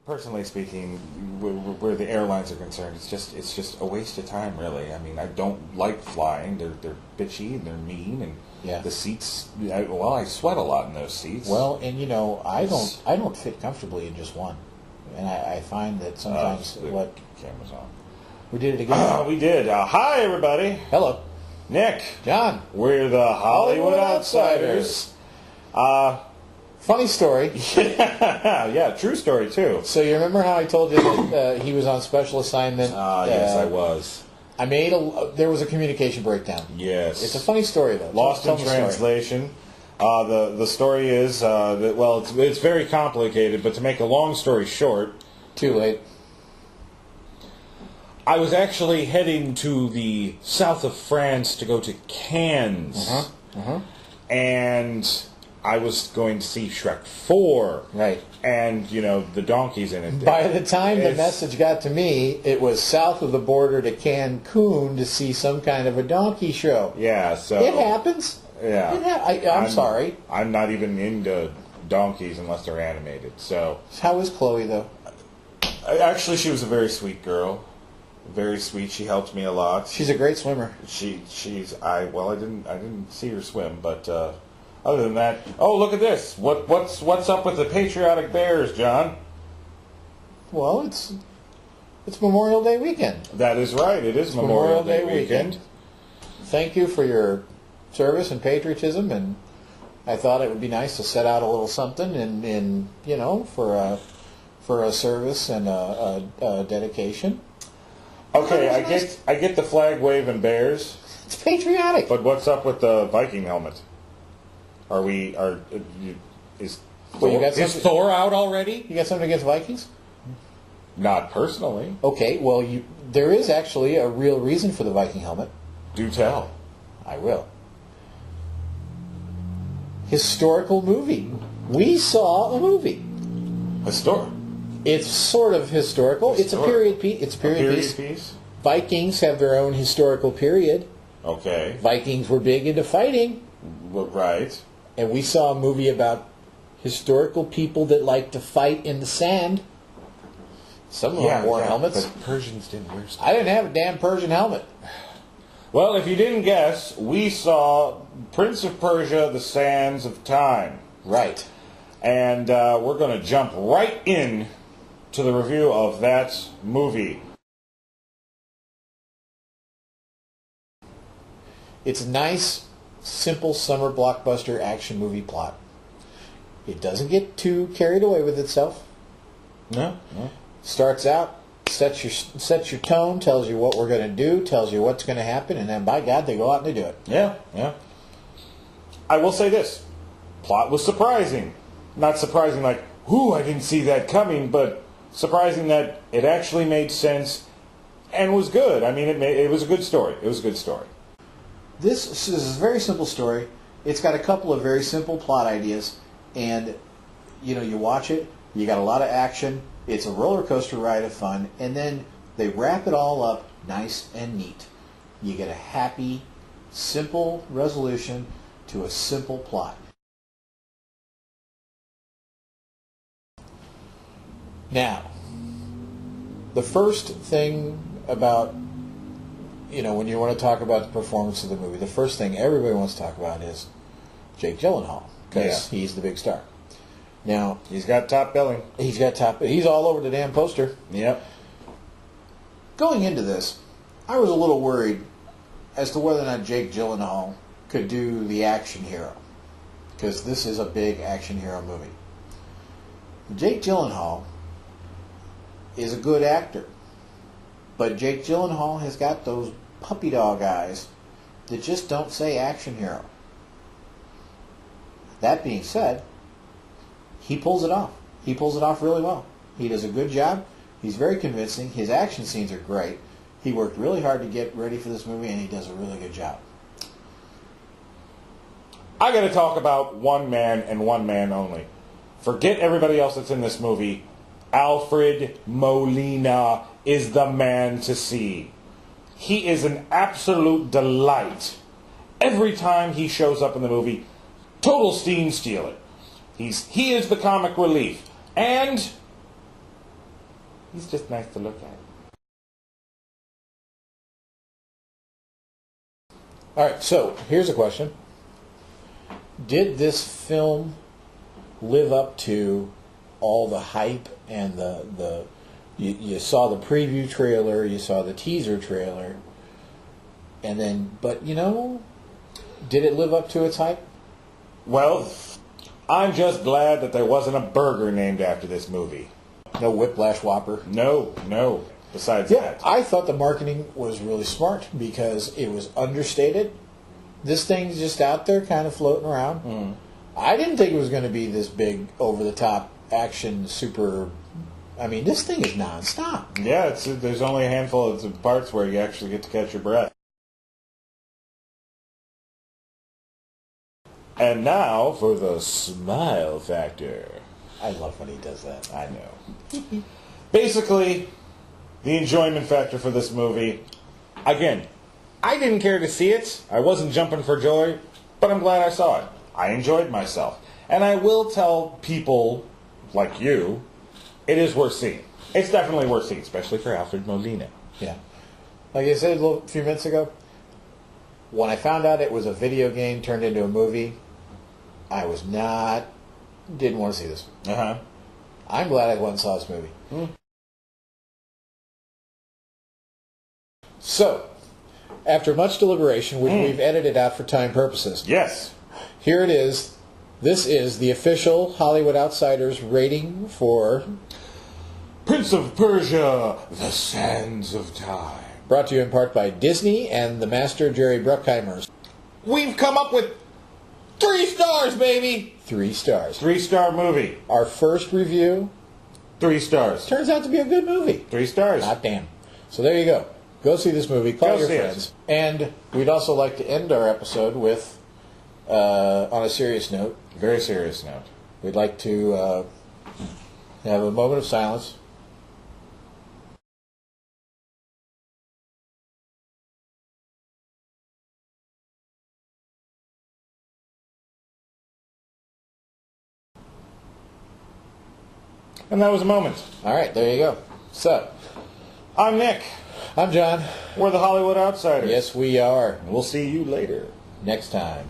Personally speaking, where the airlines are concerned, it's just a waste of time, really. I mean, I don't like flying. They're bitchy and they're mean, and Yeah. the seats. I sweat a lot in those seats. Well, and I don't fit comfortably in just one, and I find that sometimes the what camera's on. we did it again. We did. Hi, everybody. Hello, Nick. John. We're the Hollywood Outsiders. Funny story. Yeah, true story too. So you remember how I told you that he was on special assignment? Yes, I was. There was a communication breakdown. Yes. It's a funny story though. Lost in Tell the story. translation. The story is that, well, it's very complicated, but to make a long story short, Too late. I was actually heading to the south of France to go to Cannes, and I was going to see Shrek 4. Right. And, the donkey's in it. By the time the message got to me, it was south of the border to Cancun to see some kind of a donkey show. Yeah, so... It happens. Yeah. I'm sorry. I'm not even into donkeys unless they're animated, so... How is Chloe, though? Actually, she was a very sweet girl. Very sweet. She helped me a lot. She's a great swimmer. I didn't see her swim, but other than that, oh, look at this. What's up with the patriotic bears, John? Well, it's Memorial Day weekend. That is right. It is Memorial Day weekend. Thank you for your service and patriotism, and I thought it would be nice to set out a little something for a service and a dedication. Okay, I get the flag waving bears. It's patriotic. But what's up with the Viking helmet? Is Thor out already? You got something against Vikings? Not personally. Okay, well, there is actually a real reason for the Viking helmet. Do tell. I will. Historical movie. We saw a movie. It's sort of historical. It's a period piece. It's a period piece. Vikings have their own historical period. Okay. Vikings were big into fighting. Right. And we saw a movie about historical people that like to fight in the sand. Some of them wore helmets. But Persians didn't wear stuff. I didn't have a damn Persian helmet. Well, if you didn't guess, we saw Prince of Persia, The Sands of Time. Right. And we're going to jump right in to the review of that movie. It's a nice, simple summer blockbuster action movie plot. It doesn't get too carried away with itself. No. Starts out, sets your tone, tells you what we're going to do, tells you what's going to happen, and then by God, they go out and they do it. Yeah. I will say this. Plot was surprising. Not surprising like, I didn't see that coming, but surprising that it actually made sense and was good. I mean, it was a good story. It was a good story. This is a very simple story. It's got a couple of very simple plot ideas, and you watch it, you got a lot of action, it's a roller coaster ride of fun, and then they wrap it all up nice and neat. You get a happy, simple resolution to a simple plot. Now, the first thing about, when you want to talk about the performance of the movie, the first thing everybody wants to talk about is Jake Gyllenhaal, because he's the big star. Now, he's got top billing. He's all over the damn poster. Yep. Going into this, I was a little worried as to whether or not Jake Gyllenhaal could do the action hero, because this is a big action hero movie. Jake Gyllenhaal is a good actor, but Jake Gyllenhaal has got those puppy dog eyes that just don't say action hero. That being said, he pulls it off. He pulls it off really well. He does a good job. He's very convincing. His action scenes are great. He worked really hard to get ready for this movie, and he does a really good job. I got to talk about one man and one man only. Forget everybody else that's in this movie. Alfred Molina is the man to see. He is an absolute delight. Every time he shows up in the movie, total steam steal it. He is the comic relief. And He's just nice to look at. All right, so here's a question. Did this film live up to all the hype and you saw the preview trailer, you saw the teaser trailer, and then, but did it live up to its hype? Well, I'm just glad that there wasn't a burger named after this movie. No Whiplash Whopper? No. Besides Yeah, that. I thought the marketing was really smart because it was understated. This thing's just out there kind of floating around. Mm. I didn't think it was going to be this big, over-the-top action, super... I mean, this thing is nonstop. Yeah, there's only a handful of parts where you actually get to catch your breath. And now for the smile factor. I love when he does that. I know. Basically, the enjoyment factor for this movie, again, I didn't care to see it. I wasn't jumping for joy, but I'm glad I saw it. I enjoyed myself. And I will tell people like you, it is worth seeing. It's definitely worth seeing, especially for Alfred Molina. Yeah. Like I said a few minutes ago, when I found out it was a video game turned into a movie, I didn't want to see this. Uh-huh. I'm glad I went and saw this movie. Hmm. So, after much deliberation, which we've edited out for time purposes, Yes. here it is. This is the official Hollywood Outsiders rating for... Prince of Persia, The Sands of Time. Brought to you in part by Disney and the master Jerry Bruckheimer. We've come up with 3 stars, baby! 3 stars. 3-star movie. Our first review 3 stars. turns out to be a good movie. 3 stars. Hot damn. So there you go. Go see this movie. Call Go your see it. friends. And we'd also like to end our episode with, on a serious note, Very serious note. we'd like to have a moment of silence. And that was a moment. All right, there you go. So, I'm Nick. I'm John. We're the Hollywood Outsiders. Yes, we are. We'll see you later. Next time.